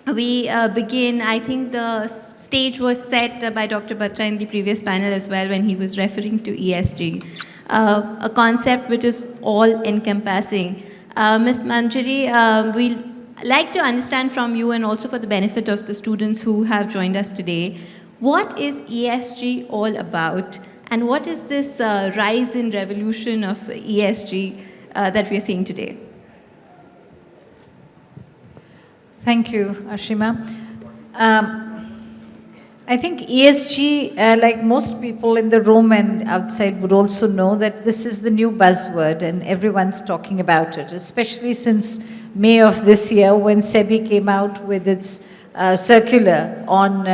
We begin, I think the stage was set by Dr. Batra in the previous panel as well when he was referring to ESG, a concept which is all-encompassing. Ms. Manjaree, we'd like to understand from you, and also for the benefit of the students who have joined us today, what is ESG all about, and what is this rise in revolution of ESG that we are seeing today? Thank you, Ashima. I think ESG, like most people in the room and outside, would also know that this is the new buzzword and everyone's talking about it, especially since May of this year when SEBI came out with its circular on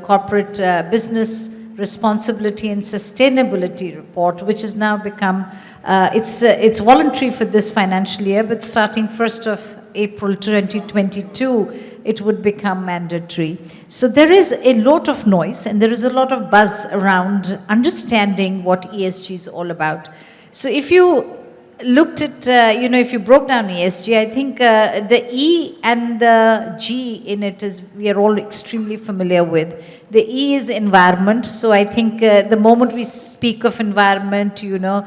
corporate business responsibility and sustainability report, which has now become, it's voluntary for this financial year, but starting 1st of April 2022, it would become mandatory. So there is a lot of noise and there is a lot of buzz around understanding what ESG is all about. So if you looked at, if you broke down ESG, I think the E and the G in it is, we are all extremely familiar with. The E is environment. So I think the moment we speak of environment, your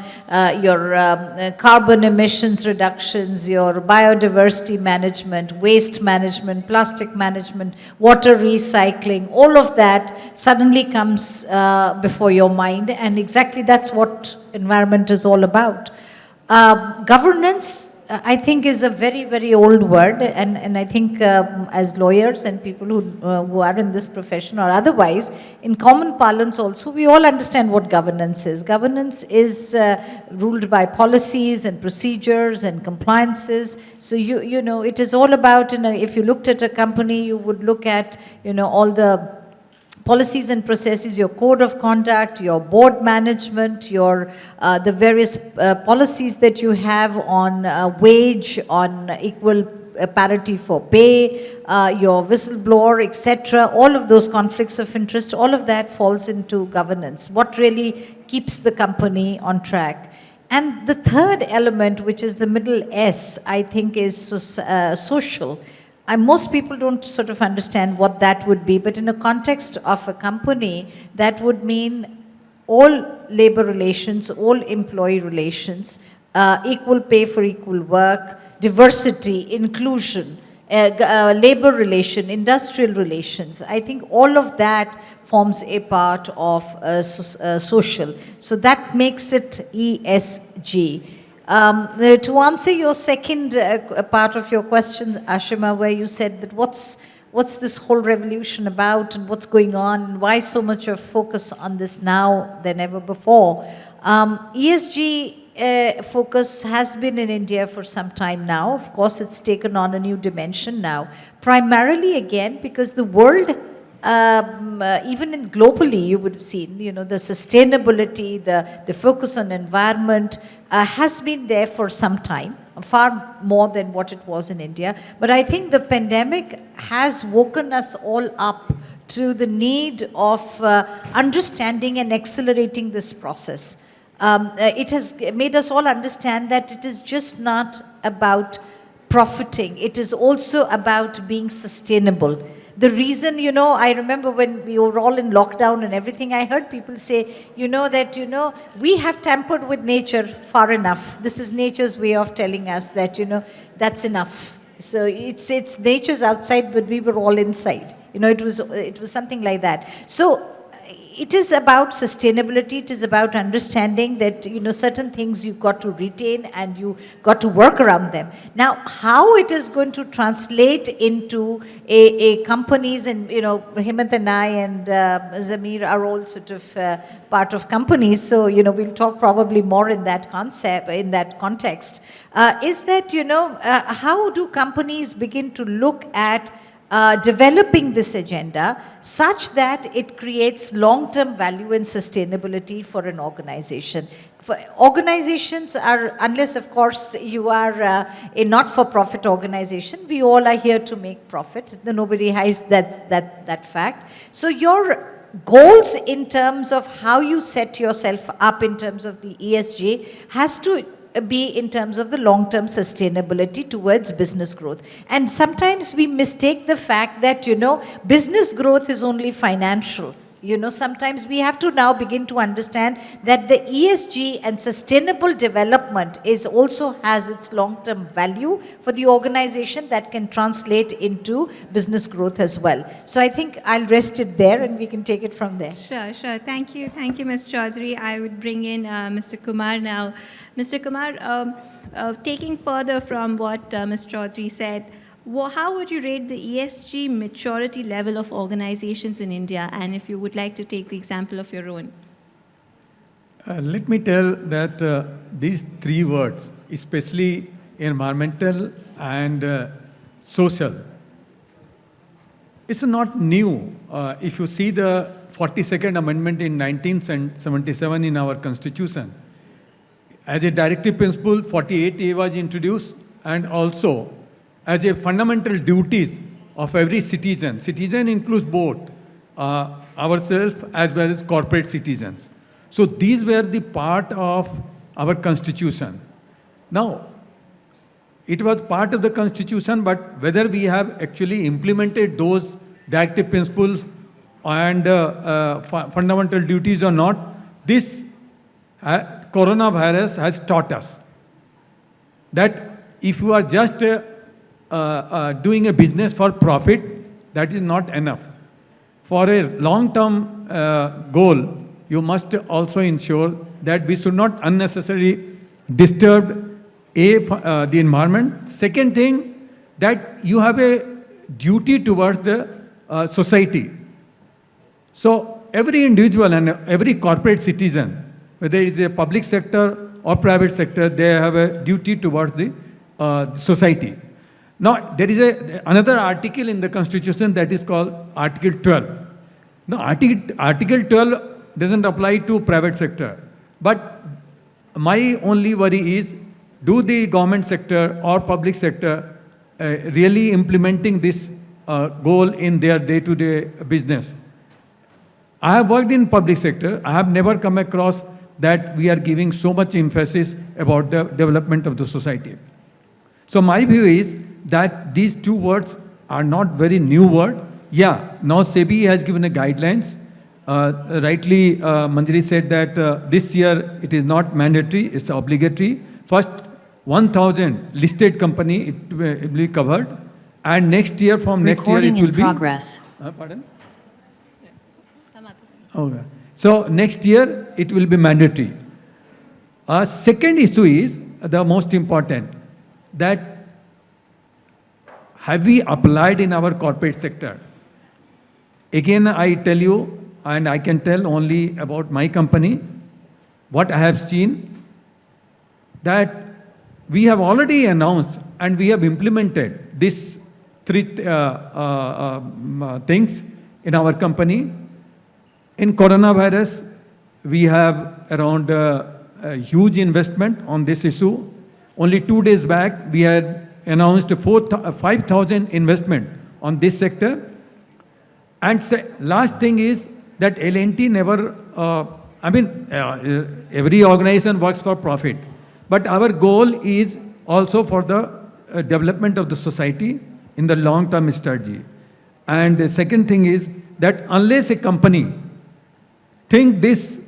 carbon emissions reductions, your biodiversity management, waste management, plastic management, water recycling, all of that suddenly comes before your mind. And exactly that's what environment is all about. Governance, I think, is a very, very old word, and I think as lawyers and people who are in this profession or otherwise, in common parlance also, we all understand what governance is. Governance is ruled by policies and procedures and compliances. So it is all about, if you looked at a company, you would look at, all the policies and processes, your code of conduct, your board management, your the various policies that you have on wage, on equal parity for pay, your whistleblower, etc. All of those conflicts of interest, all of that falls into governance. What really keeps the company on track? And the third element, which is the middle S, I think is social. Most people don't sort of understand what that would be, but in a context of a company, that would mean all labor relations, all employee relations, equal pay for equal work, diversity, inclusion, labor relation, industrial relations. I think all of that forms a part of social. So that makes it ESG. To answer your second part of your question, Ashima, where you said that what's this whole revolution about and what's going on and why so much of focus on this now than ever before. ESG focus has been in India for some time now. Of course, it's taken on a new dimension now, primarily again because the world, even globally, you would have seen, the sustainability, the focus on environment has been there for some time, far more than what it was in India. But I think the pandemic has woken us all up to the need of understanding and accelerating this process. It has made us all understand that it is just not about profiting. It is also about being sustainable. The reason, I remember when we were all in lockdown and everything, I heard people say, that, we have tampered with nature far enough. This is nature's way of telling us that, that's enough. So it's nature's outside, but we were all inside. It was something like that. So it is about sustainability. It is about understanding that, certain things you've got to retain and you got to work around them. Now, how it is going to translate into a companies, and, Hemant and I and Zameer are all sort of part of companies. So, we'll talk probably more in that concept, in that context, is that, how do companies begin to look at developing this agenda such that it creates long-term value and sustainability for an organization. For organizations are, unless of course you are a not-for-profit organization, we all are here to make profit. Nobody hides that fact. So your goals in terms of how you set yourself up in terms of the ESG has to be in terms of the long-term sustainability towards business growth. And sometimes we mistake the fact that, business growth is only financial. Sometimes we have to now begin to understand that the ESG and sustainable development also has its long-term value for the organization that can translate into business growth as well. So I think I'll rest it there and we can take it from there. Sure. Thank you, Ms. Chowdhary. I would bring in Mr. Kumar now. Mr. Kumar, taking further from what Ms. Chowdhary said, how would you rate the ESG maturity level of organizations in India? And if you would like to take the example of your own. Let me tell that these three words, especially environmental and social, it's not new. If you see the 42nd Amendment in 1977 in our Constitution, as a directive principle, 48A was introduced, and also as a fundamental duties of every citizen. Citizen includes both ourselves as well as corporate citizens. So these were the part of our Constitution. Now, it was part of the Constitution, but whether we have actually implemented those directive principles and fundamental duties or not, this coronavirus has taught us that if you are just doing a business for profit, that is not enough. For a long-term goal, you must also ensure that we should not unnecessarily disturb the environment. Second thing, that you have a duty towards the society. So every individual and every corporate citizen, whether it is a public sector or private sector, they have a duty towards the society. Now, there is another article in the Constitution that is called Article 12. Now, Article 12 doesn't apply to private sector. But my only worry is, do the government sector or public sector really implementing this goal in their day-to-day business? I have worked in public sector. I have never come across that we are giving so much emphasis about the development of the society. So my view is that these two words are not very new word. Yeah, now SEBI has given a guidelines. Rightly, Manjaree said that this year it is not mandatory, it's obligatory. First, 1,000 listed company it will be covered, and next year, from next year, it will be. Progress. Pardon? Okay. So next year it will be mandatory. Second issue is the most important, that have we applied in our corporate sector? Again, I tell you, and I can tell only about my company, what I have seen, that we have already announced and we have implemented these three things in our company. In coronavirus, we have around a huge investment on this issue. Only 2 days back, we had announced 5,000 investment on this sector. And last thing is that L&T never, every organization works for profit. But our goal is also for the development of the society in the long-term strategy. And the second thing is that unless a company think this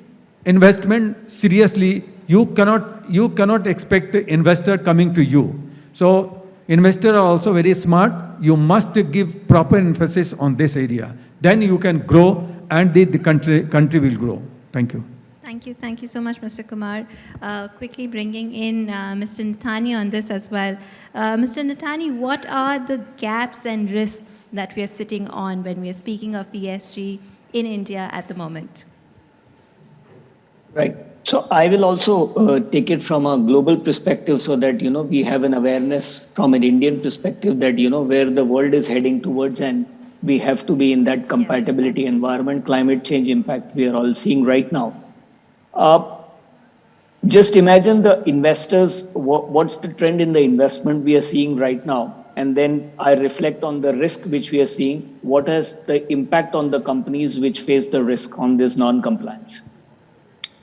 investment seriously, you cannot expect an investor coming to you. So investors are also very smart. You must give proper emphasis on this area. Then you can grow and the country will grow. Thank you. Thank you so much, Mr. Kumar. Quickly bringing in Mr. Nathani on this as well. Mr. Nathani, what are the gaps and risks that we are sitting on when we are speaking of ESG in India at the moment? Right. So I will also take it from a global perspective so that, we have an awareness from an Indian perspective that, where the world is heading towards, and we have to be in that compatibility environment, climate change impact we are all seeing right now. Just imagine the investors, what's the trend in the investment we are seeing right now? and then I reflect on the risk which we are seeing, what is the impact on the companies which face the risk on this non-compliance.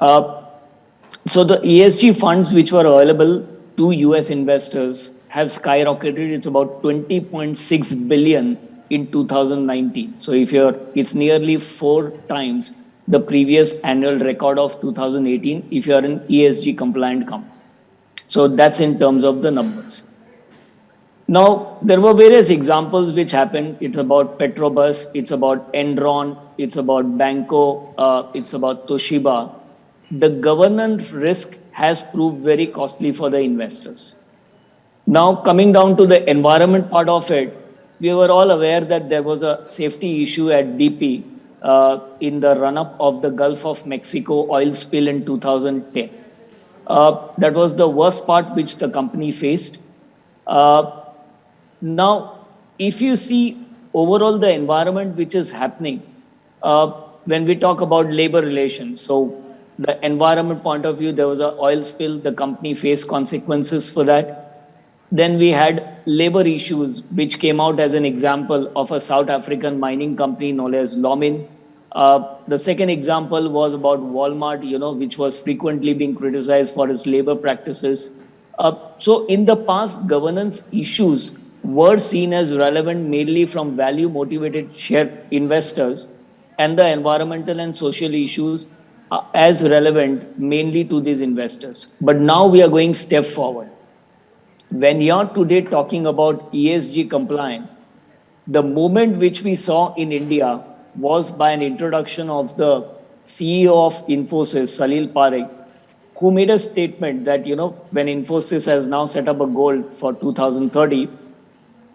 So the ESG funds which were available to US investors have skyrocketed. It's about 20.6 billion in 2019. So it's nearly 4 times the previous annual record of 2018 if you're an ESG compliant company. So that's in terms of the numbers. Now, there were various examples which happened. It's about Petrobras, it's about Enron, it's about Banco, it's about Toshiba. The governance risk has proved very costly for the investors. Now, coming down to the environment part of it, we were all aware that there was a safety issue at BP in the run-up of the Gulf of Mexico oil spill in 2010. That was the worst part which the company faced. Now, if you see overall the environment which is happening, when we talk about labor relations, so the environment point of view, there was an oil spill, the company faced consequences for that. Then we had labor issues, which came out as an example of a South African mining company known as Lomin. The second example was about Walmart, which was frequently being criticized for its labor practices. So in the past, governance issues were seen as relevant mainly from value motivated share investors, and the environmental and social issues as relevant mainly to these investors. But now we are going step forward. When you're today talking about ESG compliant, the movement which we saw in India was by an introduction of the CEO of Infosys, Salil Parekh, who made a statement that, when Infosys has now set up a goal for 2030,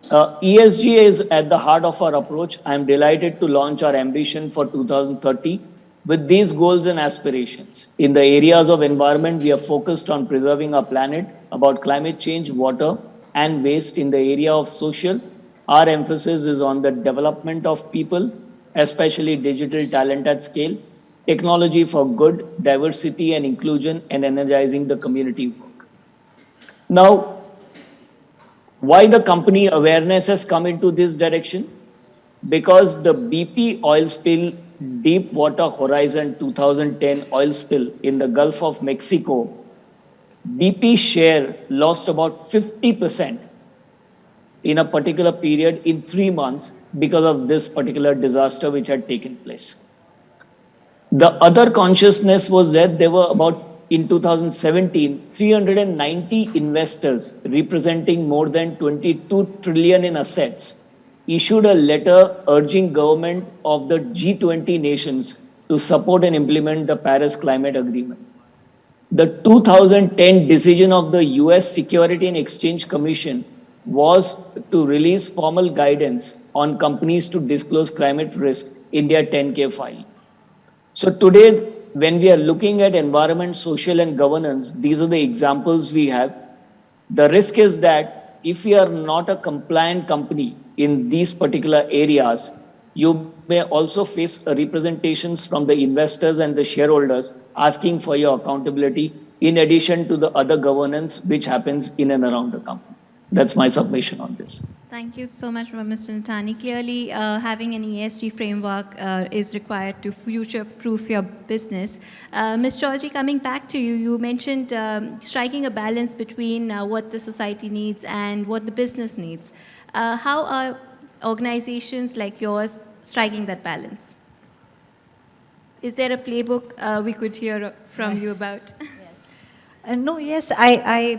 ESG is at the heart of our approach. I'm delighted to launch our ambition for 2030 with these goals and aspirations. In the areas of environment, we are focused on preserving our planet, about climate change, water, and waste. In the area of social, our emphasis is on the development of people, especially digital talent at scale, technology for good, diversity and inclusion, and energizing the community work. Now, why the company awareness has come into this direction? Because the BP oil spill, Deepwater Horizon 2010 oil spill in the Gulf of Mexico, BP share lost about 50% in a particular period in 3 months because of this particular disaster which had taken place. The other consciousness was that there were about, in 2017, 390 investors representing more than 22 trillion in assets issued a letter urging government of the G20 nations to support and implement the Paris Climate Agreement. The 2010 decision of the US Security and Exchange Commission was to release formal guidance on companies to disclose climate risk in their 10K filing. So today, when we are looking at environment, social and governance, these are the examples we have. The risk is that if we are not a compliant company in these particular areas, you may also face representations from the investors and the shareholders asking for your accountability in addition to the other governance which happens in and around the company. That's my submission on this. Thank you so much, Mr. Nathani. Clearly, having an ESG framework is required to future-proof your business. Ms. Chowdhary, coming back to you, you mentioned striking a balance between what the society needs and what the business needs. How are organizations like yours striking that balance? Is there a playbook we could hear from you about? No, yes, I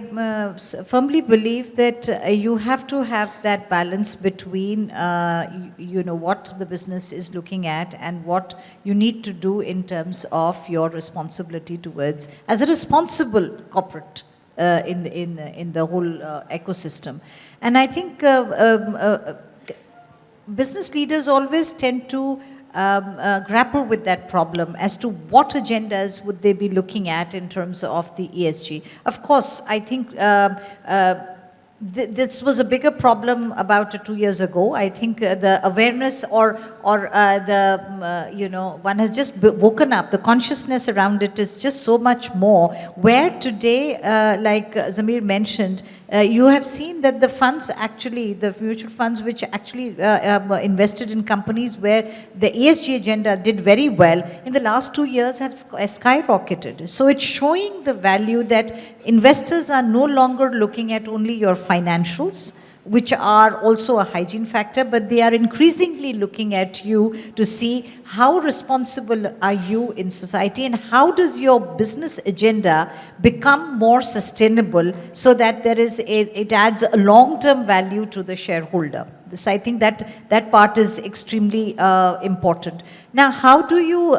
firmly believe that you have to have that balance between, what the business is looking at and what you need to do in terms of your responsibility towards, as a responsible corporate in the whole ecosystem. And I think business leaders always tend to grapple with that problem as to what agendas would they be looking at in terms of the ESG. Of course, I think This was a bigger problem about 2 years ago. I think the awareness or one has just woken up. The consciousness around it is just so much more. Where today, like Zameer mentioned, you have seen that the funds actually, the mutual funds which actually invested in companies where the ESG agenda did very well, in the last 2 years have skyrocketed. So it's showing the value that investors are no longer looking at only your financials, which are also a hygiene factor, but they are increasingly looking at you to see how responsible are you in society and how does your business agenda become more sustainable so that it adds a long-term value to the shareholder. So I think that part is extremely important. Now, how do you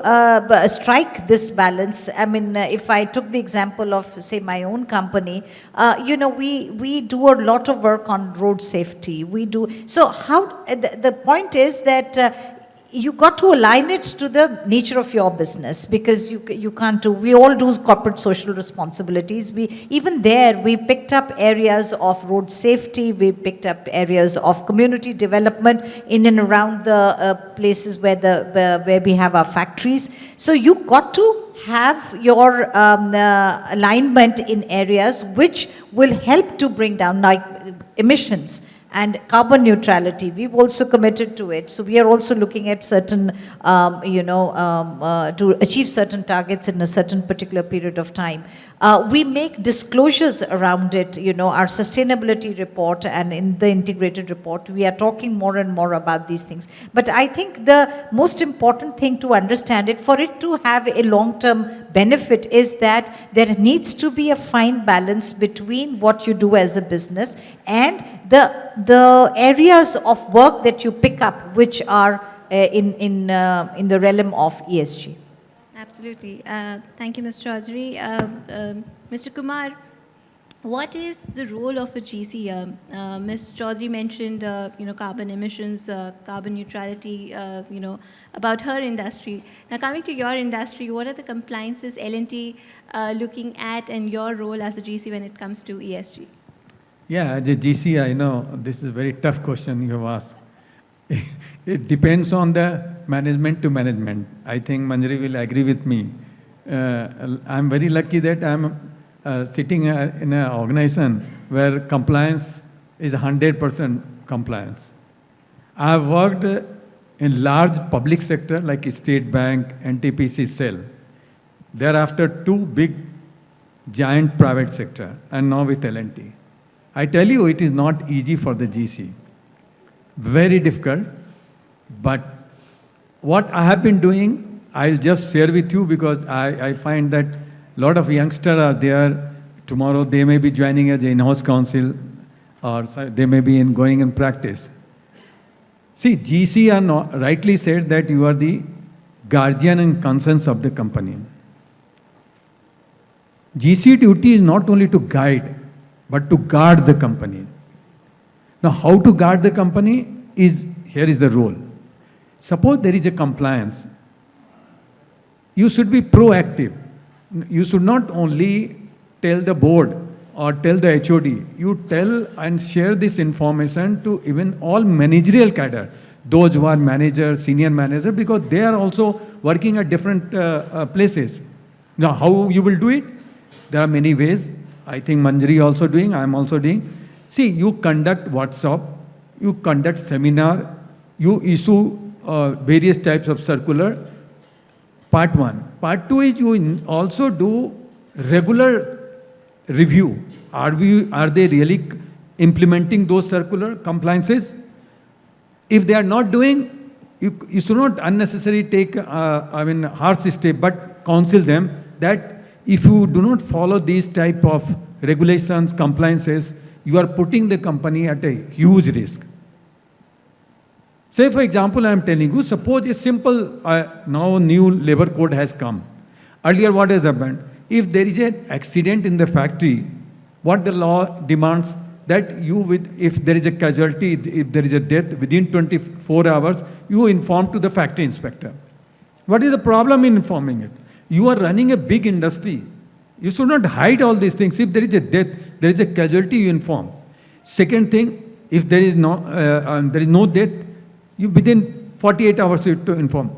strike this balance? I mean, if I took the example of, say, my own company, we do a lot of work on road safety. We do. So how, the point is that you got to align it to the nature of your business, because you can't do, we all do corporate social responsibilities. Even there, we picked up areas of road safety, we picked up areas of community development in and around the places where we have our factories. So you got to have your alignment in areas which will help to bring down, like emissions and carbon neutrality. We've also committed to it. So we are also looking at certain, to achieve certain targets in a certain particular period of time. We make disclosures around it, our sustainability report, and in the integrated report, we are talking more and more about these things. But I think the most important thing to understand it, for it to have a long-term benefit, is that there needs to be a fine balance between what you do as a business and the areas of work that you pick up, which are in the realm of ESG. Absolutely. Thank you, Ms. Chowdhary. Mr. Kumar, what is the role of a GC? Ms. Chowdhary mentioned, carbon emissions, carbon neutrality, about her industry. Now, coming to your industry, what are the compliances L&T looking at, and your role as a GC when it comes to ESG? Yeah, as a GC, I know this is a very tough question you have asked. It depends on the management to management. I think Manjaree will agree with me. I'm very lucky that I'm sitting in an organization where compliance is 100% compliance. I've worked in large public sector like State Bank, NTPC, Cell. Thereafter, two big giant private sector, and now with L&T. I tell you, it is not easy for the GC. Very difficult. But what I have been doing, I'll just share with you, because I find that a lot of youngsters are there. Tomorrow they may be joining as in-house counsel, or they may be going in practice. See, GC are not, rightly said that you are the guardian and conscience of the company. GC duty is not only to guide, but to guard the company. Now, how to guard the company is, here is the role. Suppose there is a compliance. You should be proactive. You should not only tell the board or tell the HOD. You tell and share this information to even all managerial cadre, those who are managers, senior managers, because they are also working at different places. Now, how you will do it? There are many ways. I think Manjaree also doing, I am also doing. See, you conduct workshop, you conduct seminar, you issue various types of circular. Part one. Part two is you also do regular review. Are they really implementing those circular compliances? If they are not doing, you should not unnecessarily take, harsh step, but counsel them that if you do not follow these type of regulations, compliances, you are putting the company at a huge risk. Say, for example, I am telling you, suppose a simple, now new labor code has come. Earlier, what has happened? If there is an accident in the factory, what the law demands that if there is a casualty, if there is a death, within 24 hours, you inform to the factory inspector. What is the problem in informing it? You are running a big industry. You should not hide all these things. If there is a death, there is a casualty, you inform. Second thing, if there is no death, you within 48 hours you have to inform.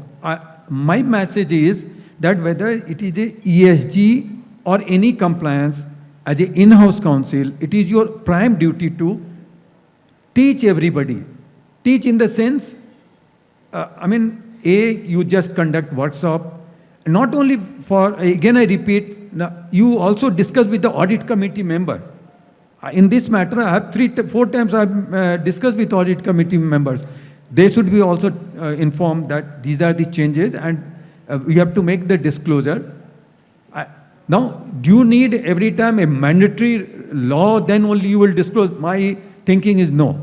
My message is that whether it is a ESG or any compliance, as an in-house counsel, it is your prime duty to teach everybody. Teach in the sense, you just conduct workshop. Not only for, again I repeat, you also discuss with the audit committee member. In this matter, I have 4 times I have discussed with audit committee members. They should be also informed that these are the changes and we have to make the disclosure. Now, do you need every time a mandatory law, then only you will disclose? My thinking is no.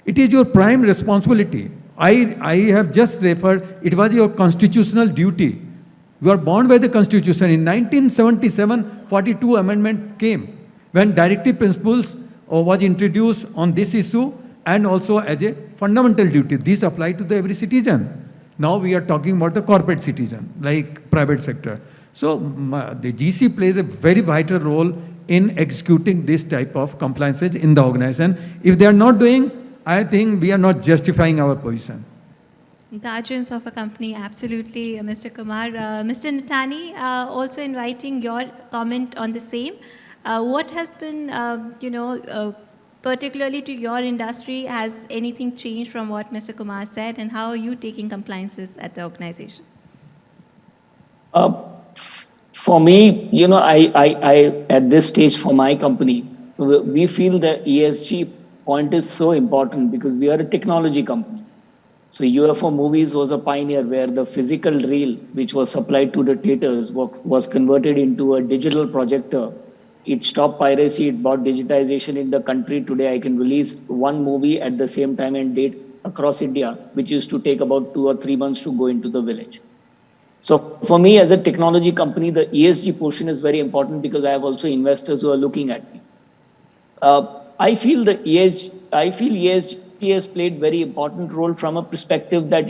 It is your prime responsibility. I have just referred, it was your constitutional duty. You are bound by the Constitution. In 1977, 42 amendment came when directive principles was introduced on this issue and also as a fundamental duty. These apply to every citizen. Now we are talking about the corporate citizen, like private sector. So the GC plays a very vital role in executing this type of compliances in the organization. If they are not doing, I think we are not justifying our position. The agents of a company, absolutely, Mr. Kumar. Mr. Nathani, also inviting your comment on the same. What has been, particularly to your industry, has anything changed from what Mr. Kumar said, and how are you taking compliances at the organization? For me, I at this stage for my company, we feel the ESG point is so important because we are a technology company. So UFO Movies was a pioneer where the physical reel, which was supplied to the theaters, was converted into a digital projector. It stopped piracy, it brought digitization in the country. Today I can release one movie at the same time and date across India, which used to take about 2 or 3 months to go into the village. So for me as a technology company, the ESG portion is very important because I have also investors who are looking at me. I feel ESG has played very important role from a perspective that,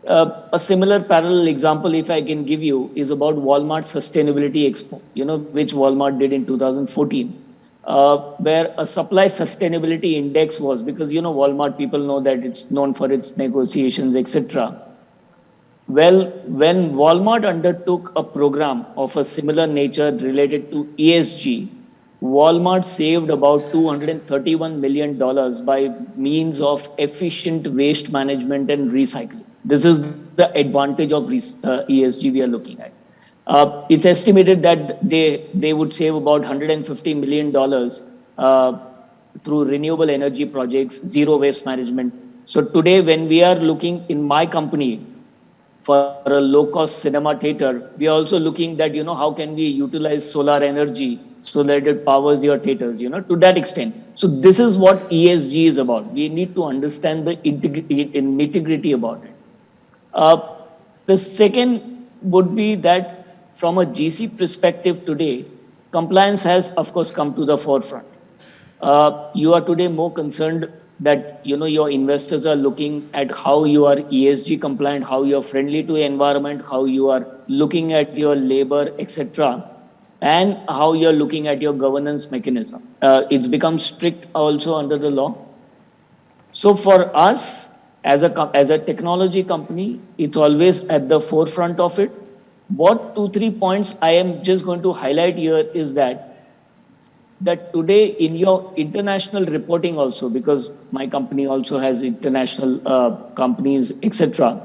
a similar parallel example, if I can give you, is about Walmart Sustainability Expo, which Walmart did in 2014, where a supply sustainability index was, because, Walmart, people know that it's known for its negotiations, etc. Well, when Walmart undertook a program of a similar nature related to ESG, Walmart saved about $231 million by means of efficient waste management and recycling. This is the advantage of ESG we are looking at. It's estimated that they would save about $150 million through renewable energy projects, zero waste management. So today, when we are looking in my company for a low-cost cinema theater, we are also looking that, how can we utilize solar energy so that it powers your theaters, to that extent. So this is what ESG is about. We need to understand the nitty-gritty about it. The second would be that from a GC perspective today, compliance has, of course, come to the forefront. You are today more concerned that, your investors are looking at how you are ESG compliant, how you are friendly to the environment, how you are looking at your labor, etc., and how you're looking at your governance mechanism. It's become strict also under the law. So for us, as a technology company, it's always at the forefront of it. What 2-3 points I am just going to highlight here is that today in your international reporting also, because my company also has international companies, etc.,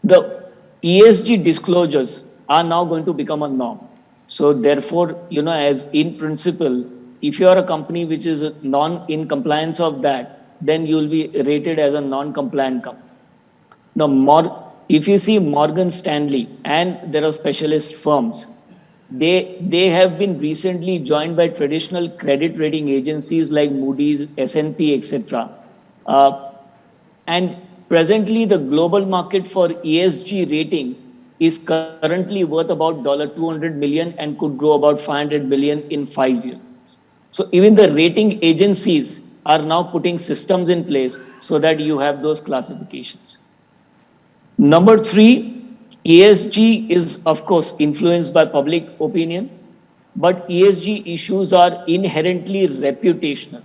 the ESG disclosures are now going to become a norm. So therefore, as in principle, if you are a company which is in compliance of that, then you will be rated as a non-compliant company. Now, if you see Morgan Stanley, and there are specialist firms, they have been recently joined by traditional credit rating agencies like Moody's, S&P, etc. And presently, the global market for ESG rating is currently worth about $200 million and could grow about $500 million in 5 years. So even the rating agencies are now putting systems in place so that you have those classifications. Number 3, ESG is, of course, influenced by public opinion. but ESG issues are inherently reputational.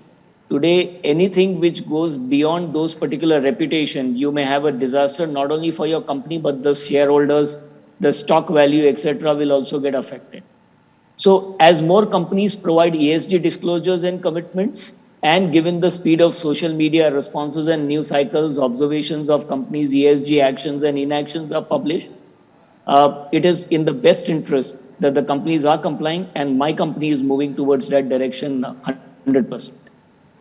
Today, anything which goes beyond those particular reputation, you may have a disaster not only for your company, but the shareholders, the stock value, etc., will also get affected. So as more companies provide ESG disclosures and commitments, and given the speed of social media responses and news cycles, observations of companies' ESG actions and inactions are published, it is in the best interest that the companies are complying, and my company is moving towards that direction 100%.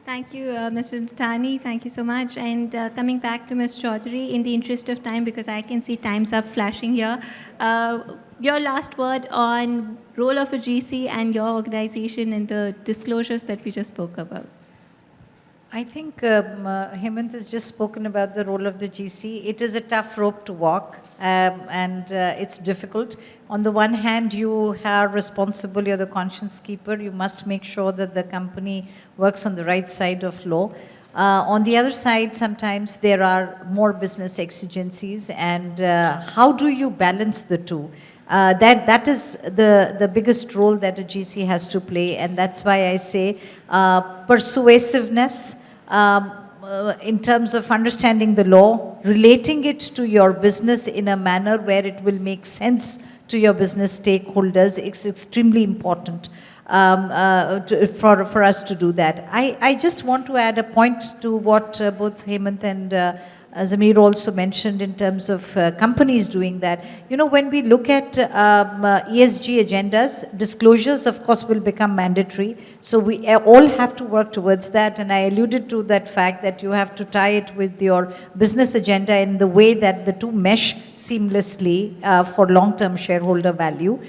Thank you, Mr. Nathani. Thank you so much. And coming back to Ms. Chowdhary, in the interest of time, because I can see time's up flashing here, your last word on role of a GC and your organization and the disclosures that we just spoke about. I think Hemant has just spoken about the role of the GC. It is a tough rope to walk, and it's difficult. On the one hand, you are responsible, you're the conscience keeper. You must make sure that the company works on the right side of law. On the other side, sometimes there are more business exigencies, and how do you balance the two? That is the biggest role that a GC has to play, and that's why I say persuasiveness, in terms of understanding the law, relating it to your business in a manner where it will make sense to your business stakeholders. It's extremely important for us to do that. I just want to add a point to what both Hemant and Zameer also mentioned in terms of companies doing that. You know, when we look at ESG agendas, disclosures, of course, will become mandatory. So we all have to work towards that. And I alluded to that fact that you have to tie it with your business agenda in the way that the two mesh seamlessly for long-term shareholder value.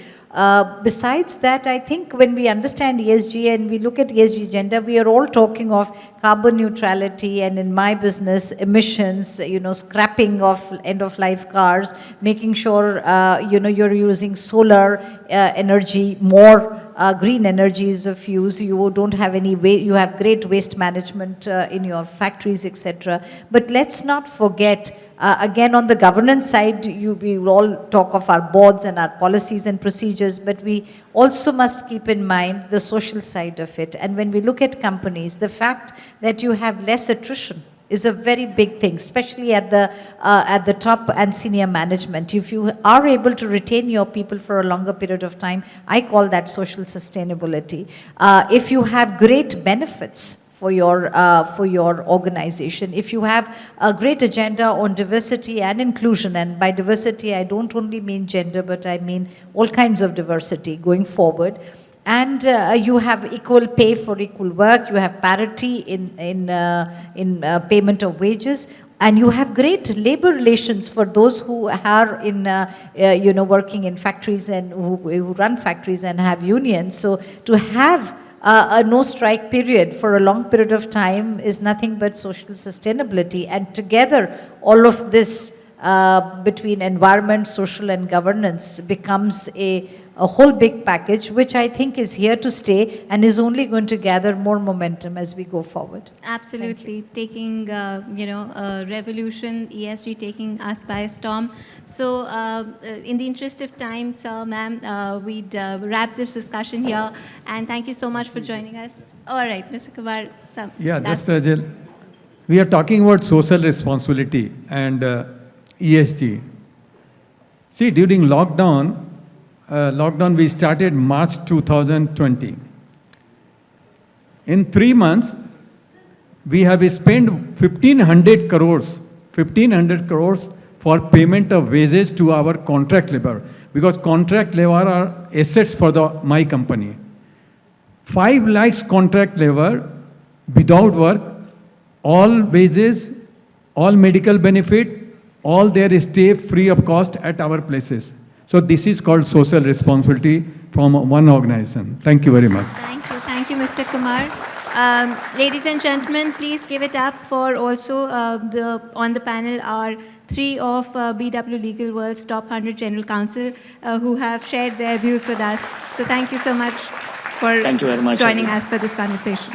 Besides that, I think when we understand ESG and we look at ESG agenda, we are all talking of carbon neutrality, and in my business, emissions, you know, scrapping of end-of-life cars, making sure, you know, you're using solar energy, more green energies of use. You don't have any waste, you have great waste management in your factories, etc. But let's not forget, again, on the governance side, we will all talk of our boards and our policies and procedures, but we also must keep in mind the social side of it. And when we look at companies, the fact that you have less attrition is a very big thing, especially at the top and senior management. If you are able to retain your people for a longer period of time, I call that social sustainability. If you have great benefits for your organization, if you have a great agenda on diversity and inclusion, and by diversity I don't only mean gender, but I mean all kinds of diversity going forward, and you have equal pay for equal work, you have parity in payment of wages, and you have great labor relations for those who are in, you know, working in factories and who run factories and have unions. So to have a no strike period for a long period of time is nothing but social sustainability. And together, all of this between environment, social and governance becomes a whole big package, which I think is here to stay and is only going to gather more momentum as we go forward. Absolutely. Taking, you know, revolution, ESG taking us by storm. So in the interest of time, sir, ma'am, we'd wrap this discussion here. And thank you so much for joining us. All right, Mr. Kumar. Yeah, just we are talking about social responsibility and ESG. See, during lockdown we started March 2020. In 3 months, we have spent 1,500 crores for payment of wages to our contract labor, because contract labor are assets for my company. 5 lakhs contract labor without work, all wages, all medical benefit, all their stay free of cost at our places. So this is called social responsibility from one organization. Thank you very much. Thank you, Mr. Kumar. Ladies and gentlemen, please give it up for also on the panel are 3 of BW Legal World's top 100 general counsel who have shared their views with us. So thank you so much for Thank you very much, joining us for this conversation.